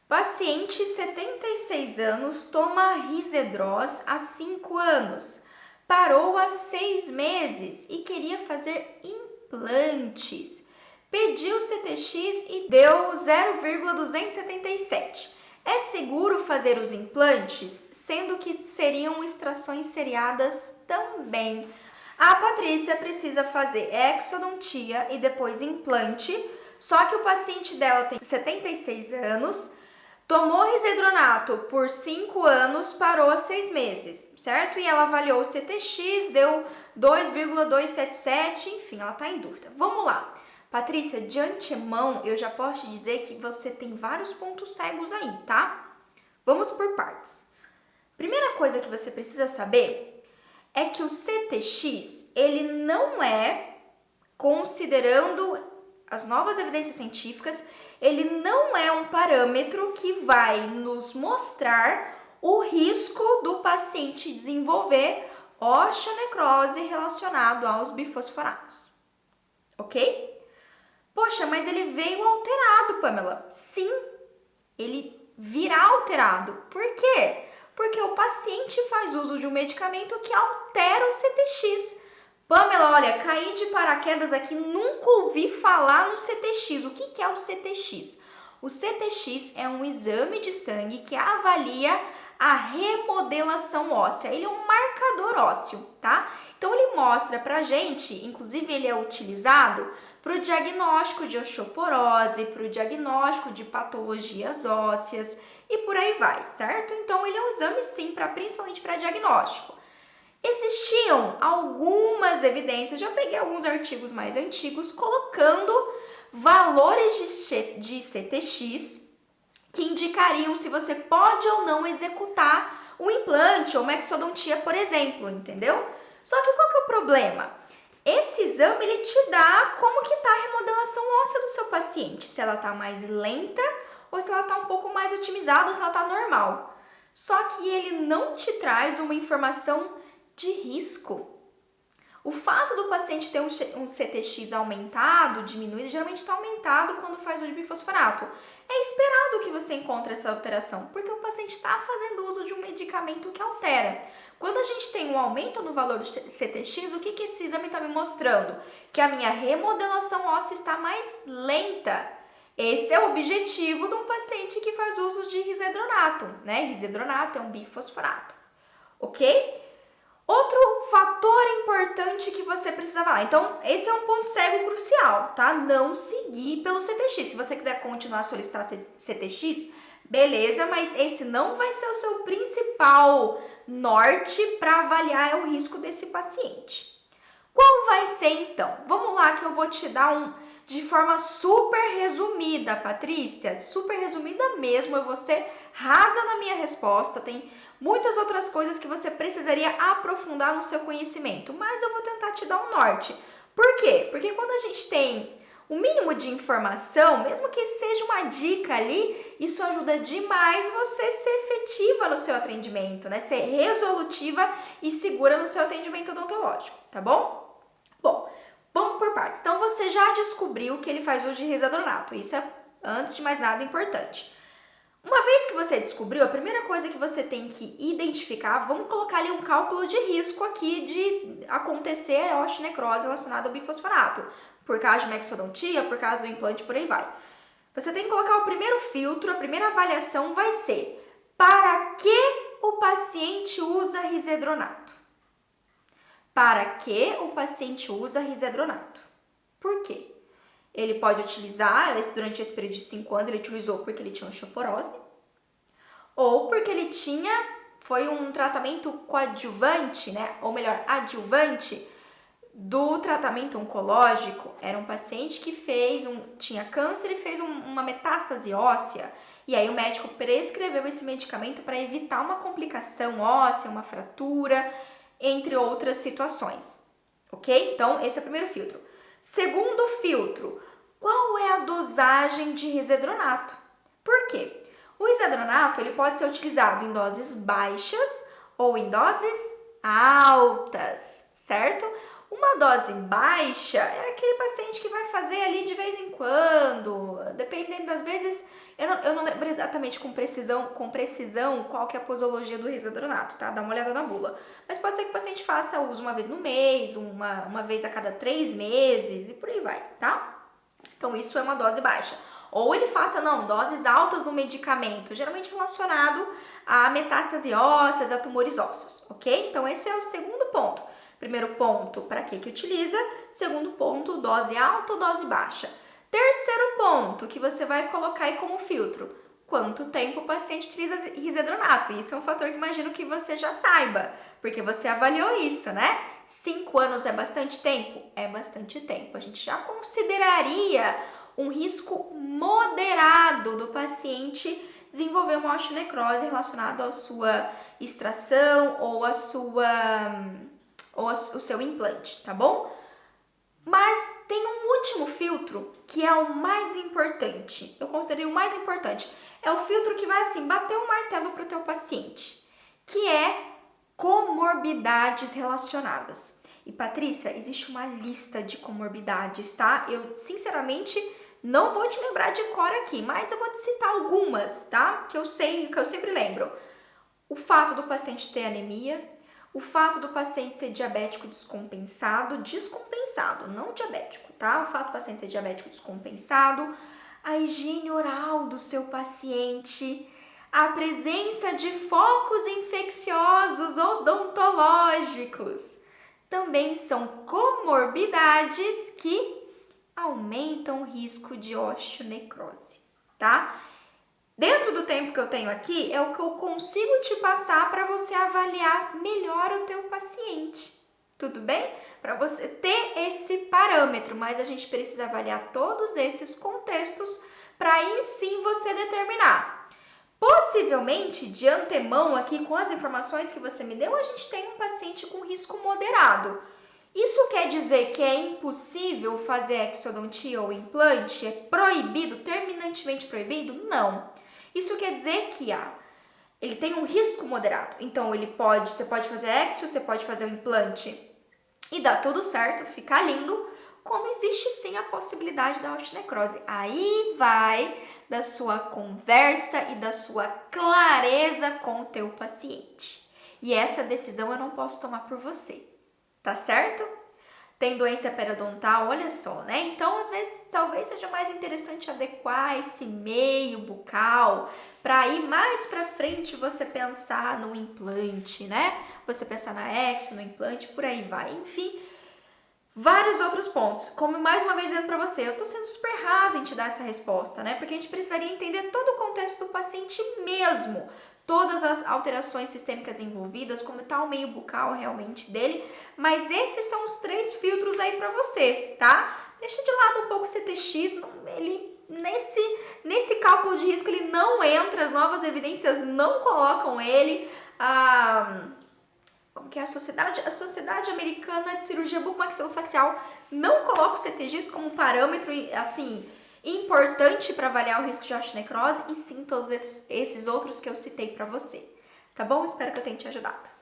Paciente 76 anos toma Risedros há 5 anos. Parou há 6 meses e queria fazer implantes. Pediu CTX e deu 0,277. É seguro fazer os implantes, sendo que seriam extrações seriadas também. A Patrícia precisa fazer exodontia e depois implante, só que o paciente dela tem 76 anos, tomou risedronato por 5 anos, parou há 6 meses, certo? E ela avaliou o CTX, deu 2,277, enfim, ela está em dúvida. Vamos lá. Patrícia, de antemão, eu já posso te dizer que você tem vários pontos cegos aí, tá? Vamos por partes. Primeira coisa que você precisa saber é que o CTX, ele não é, considerando as novas evidências científicas, ele não é um parâmetro que vai nos mostrar o risco do paciente desenvolver osteonecrose relacionado aos bifosfonatos, ok? Poxa, mas ele veio alterado, Pamela. Sim, ele virá alterado. Por quê? Porque o paciente faz uso de um medicamento que altera o CTX. Pamela, olha, caí de paraquedas aqui, nunca ouvi falar no CTX. O que é o CTX? O CTX é um exame de sangue que avalia a remodelação óssea. Ele é um marcador ósseo, tá? Então ele mostra pra gente, inclusive ele é utilizado para o diagnóstico de osteoporose, para o diagnóstico de patologias ósseas e por aí vai, certo? Então ele é um exame sim, principalmente para diagnóstico. Existiam algumas evidências, já peguei alguns artigos mais antigos, colocando valores de CTX que indicariam se você pode ou não executar um implante ou uma exodontia, por exemplo, entendeu? Só que qual que é o problema? Esse exame, ele te dá como que está a remodelação óssea do seu paciente, se ela está mais lenta ou se ela está um pouco mais otimizada ou se ela está normal. Só que ele não te traz uma informação de risco. O fato do paciente ter um CTX aumentado, diminuído, geralmente está aumentado quando faz uso de bifosfonato. É esperado que você encontre essa alteração, porque o paciente está fazendo uso de um medicamento que altera. Quando a gente tem um aumento no valor do CTX, o que esse exame está me mostrando? Que a minha remodelação óssea está mais lenta. Esse é o objetivo de um paciente que faz uso de risedronato, né? Risedronato é um bifosfonato, ok? Outro fator importante que você precisa falar. Então, esse é um ponto cego crucial, tá? Não seguir pelo CTX. Se você quiser continuar a solicitar CTX, beleza, mas esse não vai ser o seu principal norte para avaliar o risco desse paciente. Qual vai ser então? Vamos lá que eu vou te dar de forma super resumida, Patrícia, super resumida mesmo, eu vou ser rasa na minha resposta, tem muitas outras coisas que você precisaria aprofundar no seu conhecimento, mas eu vou tentar te dar um norte. Por quê? Porque quando a gente tem o mínimo de informação, mesmo que seja uma dica ali, isso ajuda demais você ser efetiva no seu atendimento, né? Ser resolutiva e segura no seu atendimento odontológico, tá bom? Bom, vamos por partes. Então, você já descobriu que ele faz uso de risedronato. Isso é, antes de mais nada, importante. Uma vez que você descobriu, a primeira coisa que você tem que identificar, vamos colocar ali um cálculo de risco aqui de acontecer a osteonecrose relacionada ao bifosfonato. Por causa de uma exodontia, por causa do implante, por aí vai. Você tem que colocar o primeiro filtro, a primeira avaliação vai ser: para que o paciente usa risedronato? Para que o paciente usa risedronato? Por quê? Ele pode utilizar, durante esse período de 5 anos, ele utilizou porque ele tinha osteoporose, ou porque ele foi um tratamento coadjuvante, né? Ou melhor, adjuvante do tratamento oncológico. Era um paciente que tinha câncer e fez uma metástase óssea, e aí o médico prescreveu esse medicamento para evitar uma complicação óssea, uma fratura, entre outras situações, ok? Então, esse é o primeiro filtro. Segundo filtro, qual é a dosagem de risedronato? Por quê? O risedronato ele pode ser utilizado em doses baixas ou em doses altas, certo? Uma dose baixa é aquele paciente que vai fazer ali de vez em quando, dependendo das vezes, Eu não lembro exatamente com precisão qual que é a posologia do risedronato, tá? Dá uma olhada na bula. Mas pode ser que o paciente faça uso uma vez no mês, uma vez a cada 3 meses e por aí vai, tá? Então isso é uma dose baixa. Ou ele faça, doses altas no medicamento, geralmente relacionado a metástase ósseas, a tumores ósseos, ok? Então esse é o segundo ponto. Primeiro ponto, para que utiliza? Segundo ponto, dose alta ou dose baixa. Terceiro ponto, que você vai colocar aí como filtro. Quanto tempo o paciente utiliza risedronato? Isso é um fator que imagino que você já saiba, porque você avaliou isso, né? 5 anos é bastante tempo? É bastante tempo. A gente já consideraria um risco moderado do paciente desenvolver uma osteonecrose relacionada à sua extração ou o seu implante, tá bom? Mas tem um último filtro que é o mais importante. Eu considerei o mais importante. É o filtro que vai assim bater o martelo para o teu paciente, que é comorbidades relacionadas. E Patrícia, existe uma lista de comorbidades, tá? Eu sinceramente não vou te lembrar de cor aqui, mas eu vou te citar algumas, tá? Que eu sempre lembro. O fato do paciente ter anemia, o fato do paciente ser diabético descompensado, não diabético, tá? O fato do paciente ser diabético descompensado, a higiene oral do seu paciente, a presença de focos infecciosos odontológicos. Também são comorbidades que aumentam o risco de osteonecrose, tá? Dentro do tempo que eu tenho aqui, é o que eu consigo te passar para você avaliar melhor o teu paciente, tudo bem? Para você ter esse parâmetro, mas a gente precisa avaliar todos esses contextos para aí sim você determinar. Possivelmente, de antemão aqui, com as informações que você me deu, a gente tem um paciente com risco moderado. Isso quer dizer que é impossível fazer exodontia ou implante? É proibido, terminantemente proibido? Não. Isso quer dizer que ele tem um risco moderado. Então, você pode fazer exo, você pode fazer um implante e dá tudo certo, fica lindo, como existe sim a possibilidade da osteonecrose. Aí vai da sua conversa e da sua clareza com o teu paciente. E essa decisão eu não posso tomar por você, tá certo? Tem doença periodontal, olha só, né? Então, às vezes, talvez seja mais interessante adequar esse meio bucal para aí mais para frente você pensar no implante, né? Você pensar na exo, no implante, por aí vai. Enfim, vários outros pontos. Como mais uma vez dizendo para você, eu tô sendo super rasa em te dar essa resposta, né? Porque a gente precisaria entender todo o contexto do paciente mesmo. Todas as alterações sistêmicas envolvidas, como está o meio bucal realmente dele, mas esses são os 3 filtros aí para você, tá? Deixa de lado um pouco o CTX, ele nesse cálculo de risco ele não entra, as novas evidências não colocam ele, como que é a Sociedade Americana de Cirurgia Bucomaxilofacial não coloca o CTX como um parâmetro, assim, importante para avaliar o risco de osteonecrose, e sim todos esses outros que eu citei para você. Tá bom? Espero que eu tenha te ajudado.